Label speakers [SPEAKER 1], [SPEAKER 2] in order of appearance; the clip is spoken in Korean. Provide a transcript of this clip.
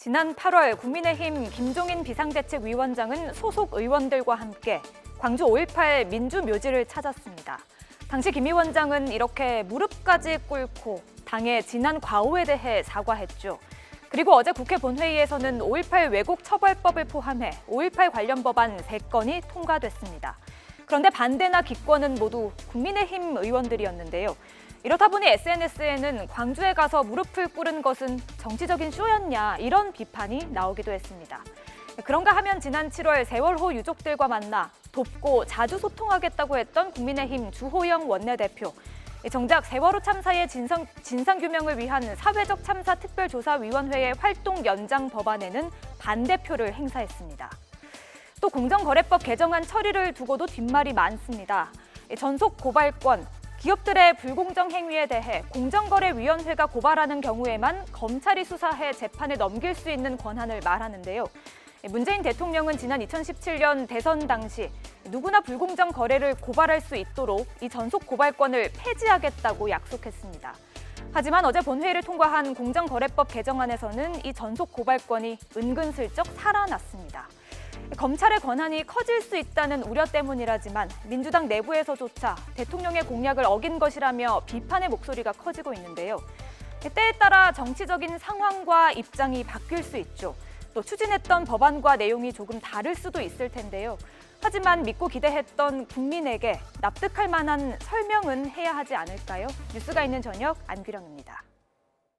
[SPEAKER 1] 지난 8월 국민의힘 김종인 비상대책위원장은 소속 의원들과 함께 광주 5.18 민주묘지를 찾았습니다. 당시 김 위원장은 이렇게 무릎까지 꿇고 당의 지난 과오에 대해 사과했죠. 그리고 어제 국회 본회의에서는 5.18 왜곡 처벌법을 포함해 5.18 관련 법안 3건이 통과됐습니다. 그런데 반대나 기권은 모두 국민의힘 의원들이었는데요. 이렇다 보니 SNS에는 광주에 가서 무릎을 꿇은 것은 정치적인 쇼였냐 이런 비판이 나오기도 했습니다. 그런가 하면 지난 7월 세월호 유족들과 만나 돕고 자주 소통하겠다고 했던 국민의힘 주호영 원내대표. 정작 세월호 참사의 진상규명을 위한 사회적 참사 특별조사위원회의 활동 연장 법안에는 반대표를 행사했습니다. 또 공정거래법 개정안 처리를 두고도 뒷말이 많습니다. 전속 고발권, 기업들의 불공정 행위에 대해 공정거래위원회가 고발하는 경우에만 검찰이 수사해 재판에 넘길 수 있는 권한을 말하는데요. 문재인 대통령은 지난 2017년 대선 당시 누구나 불공정 거래를 고발할 수 있도록 이 전속 고발권을 폐지하겠다고 약속했습니다. 하지만 어제 본회의를 통과한 공정거래법 개정안에서는 이 전속 고발권이 은근슬쩍 살아났습니다. 검찰의 권한이 커질 수 있다는 우려 때문이라지만 민주당 내부에서조차 대통령의 공약을 어긴 것이라며 비판의 목소리가 커지고 있는데요. 때에 따라 정치적인 상황과 입장이 바뀔 수 있죠. 또 추진했던 법안과 내용이 조금 다를 수도 있을 텐데요. 하지만 믿고 기대했던 국민에게 납득할 만한 설명은 해야 하지 않을까요? 뉴스가 있는 저녁 안규령입니다.